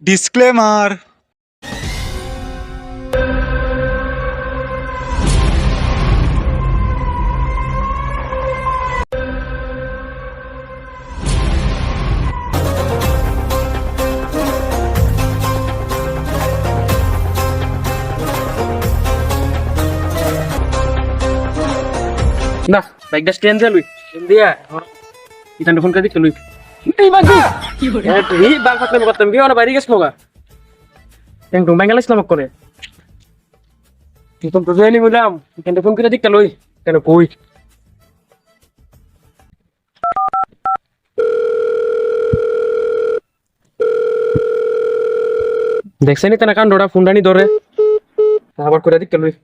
Disclaimer. না বাইকটা stand দিয়ে লুই দিয়া ইতান্ডে ফোন করে দিতে লুই এই বাগু এই বাল ফাটলে করতাম কি ওনা বাইরে গেছ লগা ট্যাং বাঙ্গালিস নামক করে তুই তো বুঝাইনি বললাম ইতান্ডে ফোন করে দিতে লুই কেন কই দেখছেনি তেনা কান্ডটা ফোনটানি ধরে আবার করে দিতে লুই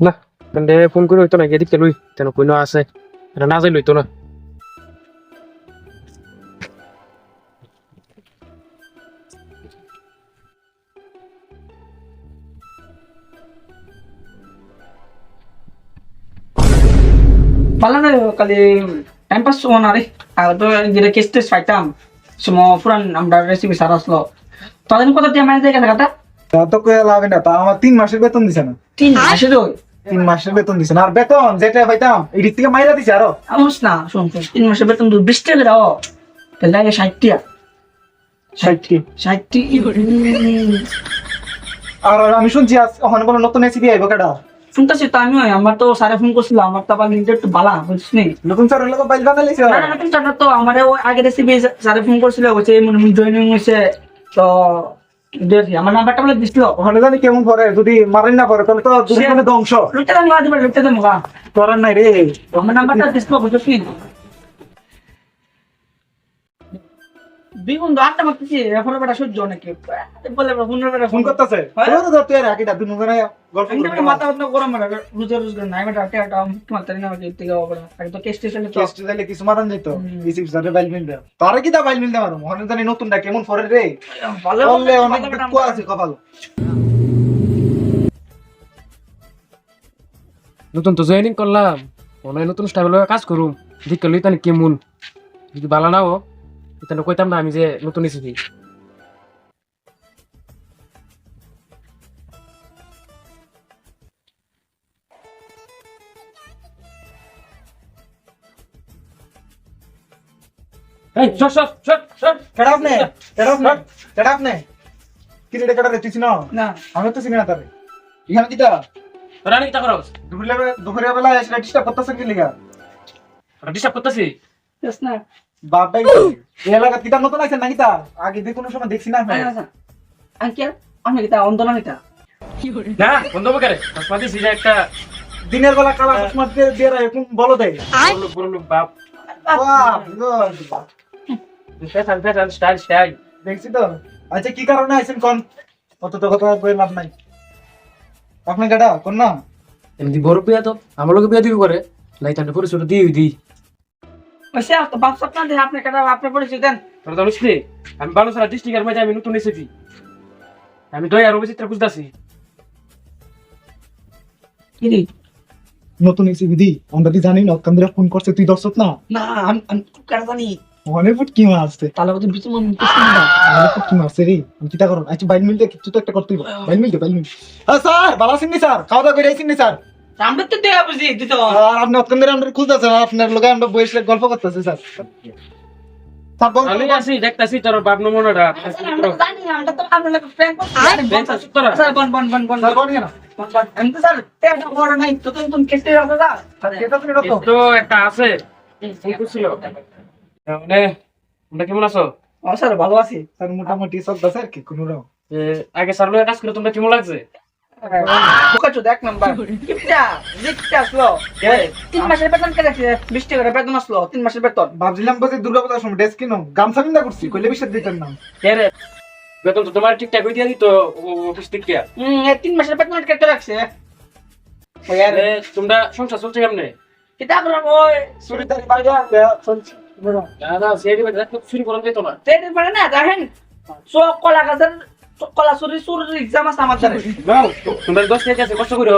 না তেন্তে ফোন করে হইতো না গিয়ে দিতে লুই তেন কইনো আছে এটা না যাই লইতো না Palang kali time pas semua nari, atau jadi kistis fightam, semua furan amda resipi saras lo. Tadi kota dia main kata kata, তা তো কয়ে লাভ না, তা আমার 3 মাসের বেতন দিছে না। tin masih tu, 3 মাসের বেতন দিছে না, আর বেতন যেটা পাইতাম এদিক থেকে মাইরা দিছে আরো। amus na, sumpah, tin masih betul tu bistel dah, kalau ya syaitia, 60, আর আমি শুনছি আজ ওখানে কোনো নতুন এসিপি আইবো কেডা? শুনতে সে তো আমি আমার তো সারে ফোন করছিল আমার তো আবার লিঙ্কটা একটু বালা বুঝছিস নি নতুন স্যার হলে তো বাইল বানাইছে। না না নতুন চাটা তো আমার আগে রেসিপি সারে ফোন করছিল বলছে মনে জয়েনিং হইছে তো দেখি আমার নাম্বারটা বলে দিছিল ওখানে জানি কেমন পড়ে, যদি মারেন না পড়ে তাহলে তো দুজনে ধ্বংস। লুটে দাম গাদি বলে লুটে দাম গা করার নাই রে। আমার নাম্বারটা দিছিল বুঝছিস বিগুন তো আটটা মারতেছি এখন বেটা সহ্য নাকি বলে ফোন বেটা ফোন করতেছে তোর তো তুই আর আকিটা দুজনে গল্প ফোন করতে মাথা মাথা গরম মানে রোজ না আমি একটা একটা মারতে না আমাকে থেকে হবে আগে তো কেস স্টেশনে তো টেস্ট দিলে কিছু মারান যেত এসিপি স্যারের বাইল মিল দাও তোরে কি দা বাইল মিল দাও ওখানে জানি নতুনটা কেমন পড়ে রে। ভালো বললে অনেক দুঃখ আছে কপাল। নতুন তো জয়েনিং করলাম অনলাইন নতুন স্টাইল কাজ করুম দিকে লই তানি কেমন যদি বালা নাও তাহলে কইতাম না আমি যে নতুন এসেছি এই সর সর সর সর কেডা আপনি কি রে কেডা রে তুই চিনো? না আমি তো চিনি না তারে। এখানে কিটা রানি কি তা করস দুপুরে বেলা এসে ডিস্টার্ব করতেছ কি লিগা? ডিস্টার্ব করতেছি জাস্ট না বাপ ভাই এই এলাকা কিটা নতুন আইছেন নাকি তা? আগে দিয়ে কোনো সময় দেখছি না আমি। আঙ্কেল আমি এটা অন্তনা এটা না বন্ধ করে আসমাদি সিজা একটা দিনের বেলা কালা চশমা দিয়ে দিয়ে এরকম বলো দেয়। বড় লোক বাপ বাপ ফ্যাশন ফ্যাশন স্টাইল স্টাইল দেখছি তো। আচ্ছা কি কারণে আইছেন কোন? অত তো কথা কই লাভ নাই। আপনি কেডা কোন না? এমনি বড় বিয়া তো আমার লোক বিয়া দিবি করে নাই তাহলে পরিচয় দিয়ে দিই ওইসে তো বাপ সব না দেন আপনি কাটা আপনি পরিচয় দেন তোরা জানিস রে আমি বালুসরা ডিস্ট্রিক্টের মধ্যে আমি নতুন এসেছি আমি দই আর অভিচিত্র খুঁজতাছি কি রে নতুন এসিবি দি আমরা কি জানি না কান্দরা ফোন করছে তুই দর্শক না? না আমি কাটা জানি অনেক ফুট কি মারছে তাহলে তো বিচু মন কিছু না অনেক ফুট কি মারছে রে। আমি কিটা করব? আচ্ছা বাইল মিলতে কিছু তো একটা করতেই হবে। বাইল মিলতে স্যার ভালো আছেন নি স্যার? খাওয়া দাওয়া করে আইছেন নি স্যার? আমরা তো দেয়া বুঝি দিত আর আপনি অতক্ষণ ধরে আমরা খুঁজতেছেন আপনার লগে আমরা বসে গল্প করতেছি স্যার। স্যার বল আমি আসি দেখতাছি তোর বাপ নমুনাটা আমরা তো জানি আমরা তো আমরা ফ্রেন্ড করছি স্যার বন স্যার বল না আমি তো স্যার তেটা বড় নাই তো তুমি কেটে রাখো দা এটা তুমি রতো তো একটা আছে ফোন করছিল মানে তোমরা কেমন আছো ও স্যার ভালো আছি স্যার মোটামুটি সব দাস আর কি কোনো রকম। আগে স্যার লোক কাজ করে তোমরা কেমন লাগছে বুকা চোদ এক নাম্বার কিপটা জিকটা আসলো 3 মাসের বেতন কে রাখছে 20 টাকা বেতন আসলো 3 মাসের বেতন ভাবছিলাম বসে দুর্গাপূজার সময় ড্রেস কিনো গামছা কিনা করছি কইলে বিশ্বাস দিতেন না। কে রে বেতন তো তোমার ঠিকঠাক হই দিয়া দিত অফিস থেকে এই 3 মাসের বেতন কেটে রাখছে ওই আর তোমরা সংসার চলছে কেমনে কিতা করব ওই সুরিদারি বাইরে চলছে দাদা সেই দিবে চুরি করতে যেত না তেদের পারে না দেখেন সব কলা গাছের কলা চুরি চুরির এক্সাম আছে আমার দ্বারা নাও তোমরা 10 টাকা আছে কষ্ট করে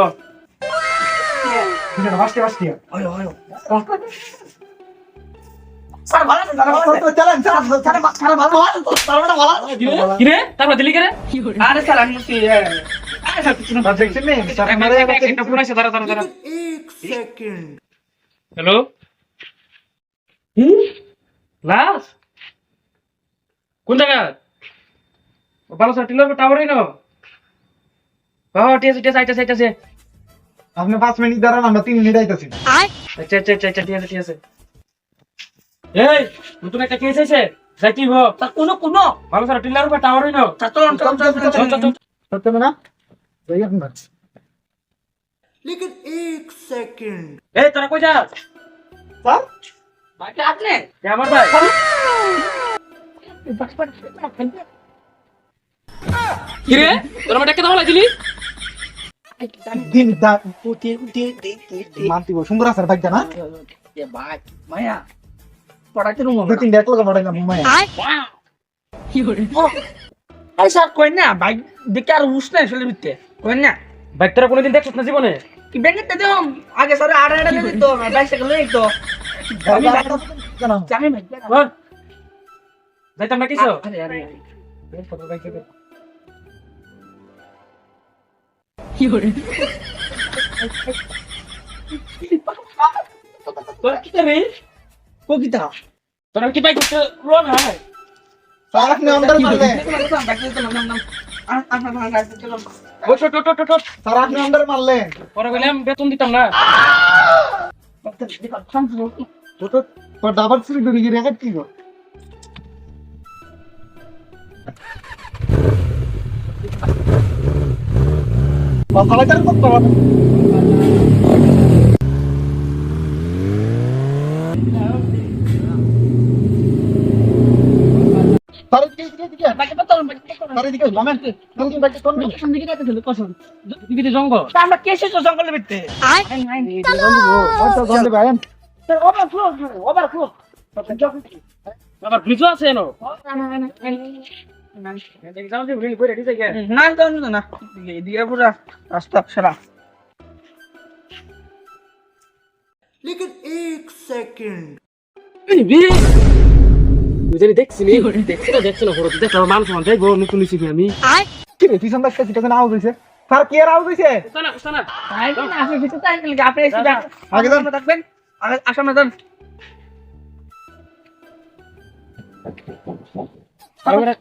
ফার্স্টে ফার্স্টে স্যার ভালো আছে স্যার ভালো আছে চালান স্যার স্যার ভালো আছে স্যার ভালো আছে কি রে তারপর দিলি কে রে আরে স্যার আমি বলছি আরে স্যার কিছু না দেখছেন না স্যার আমারে একটা ফোন আছে দাঁড়া হ্যালো লাস কোন জায়গা ভালো স্যার টিলার টাওয়ারই না ঠিক আছে আইতাছে আপনি 5 মিনিট দাঁড়ান আমরা 3 মিনিট আইতাছি আচ্ছা ঠিক আছে এই নতুন একটা কেস আছে যাইতি গো স্যার কোন ভালো স্যার টিলার উপর টাওয়ারই না স্যার চল সত্য না যাই আপনার এই তোরা কই যাস স্যার ভাই আপনি আমার ভাই কি রে তোরা আমাকে কেন দিলি দিন দা মানতি গো সুন্দর আছে ভাই জানা ভাই মায়া পড়াতে রুম দুই তিন ডেট লাগা পড়াইলাম মায়া আরে স্যার কই না ভাই দেখে আর উস নাই ফেলে দিতে কই না ভাই তোরা কোনোদিন দেখছিস না জীবনে কি বেঙ্গতে দেও আগে স্যার আড়া দিত বাইসাইকেল লই তো জানা জানি ভাই যাইতাম না কিছু আরে তোরা কি রে কোকিতা তোরা কি পাই করতে রোন হয় স্যার আপনি আন্ডার মারলেন ও ছোট স্যার আপনি আন্ডার মারলেন পরে গেলাম বেতন দিতাম না তো ডাবল সিরি ধরে গিয়ে রেখে কি গো বাসালা কার করতে হবে স্যার এদিকে স্যার এদিকে লামেন তুমি ব্যাকে কোন দিকে জঙ্গল আমরা কেসে তো জঙ্গলের ভিতরে ওই তো গন্ধে ভাই ওভারফ্লো আবার ব্রিজ আছে এনো এক্সাম দিয়ে ব্রিজ করে রেডি যাই না এদিকে পুরা রাস্তা সারা বুঝলি দেখছি না বড় দেখলাম মানুষ মান যাইবো নতুন নিছি আমি কি রে পিছন দেখতে সেটা না আউট হইছে স্যার কি আর আউট হইছে কুস্তানা তাই না আসলে ভিতরে তাই গেলে আপনি এসে আগে যান। দেখবেন আগে আসামে যান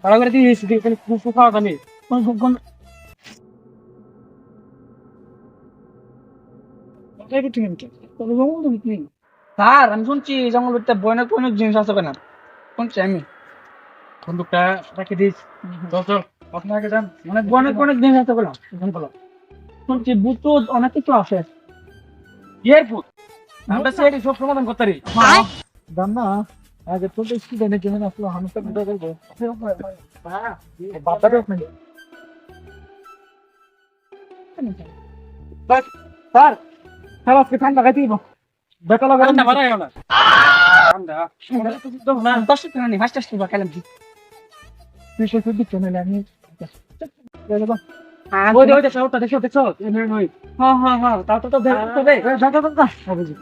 ভালো করে দিয়েছি খুব খাওয়া আমি স্যার আমি শুনছি জঙ্গল ভিতরে বয়নক অনেক জিনিস আছে কেন শুনছি আমি বন্দুকটা রাখি দিস চল আপনাকে যান মানে বয়নক অনেক জিনিস আছে বলো শুনছি বুট অনেক কিছু আছে এয়ারপোর্ট আমরা সেটা সব সমাধান করতে পারি জান না আগে তো দেখছি দেনে জন্য আসলে আমি তো বুঝা যাইবো বাতাটা নাই স্যার স্যার আজকে ঠান্ডা খাইতে দিব বেটা লাগা ঠান্ডা বাড়াই না ঠান্ডা না 10 টাকা নেই 5 টাকা দিবা কালাম কি তুই সে দিচ্ছ না আমি ওই সাউটটা দেখছো হ্যাঁ তাও তো দে যা বুঝি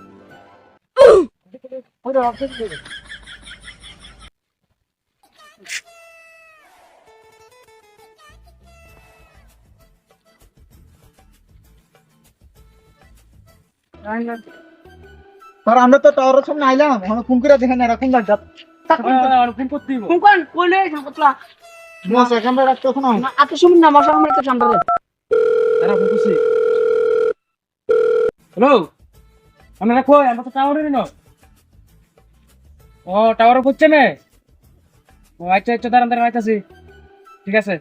ওই অফিস দে স্যার আমরা তো টাওয়ারের সামনে আইলাম আমরা ফোন করে দেখেন এরকম লাগছে আর ফোন করতে দিব কোন কইলে সাপতলা মশা ক্যামেরা রাখতে শোনা না আপনি শুনুন না মশা আমরা তো সামনে তারা ফোন করছি হ্যালো আমরা কই আমরা তো টাওয়ারে না ও টাওয়ারে করছে না ও আচ্ছা দাঁড়ান আইতাছি ঠিক আছে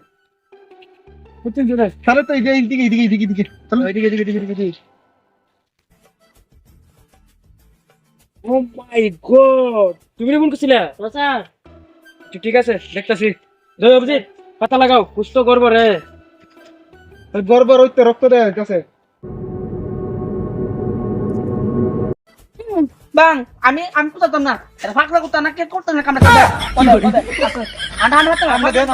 বুঝছেন চলে তাহলে তো এদিকে চলো এদিকে ও মাই গড তুমি ফোন করছিলা স্যার ঠিক আছে দেখতাছি জয় অভিজিৎ পাতা লাগাও কুস্ত করবো রে গর্বর হইতে রক্ত দেয় কাছে বাং আমি করতাম না এটা ফাঁকলা করতাম না কে করতাম না কামড়া আন্ডা আন্ডা আমরা দেন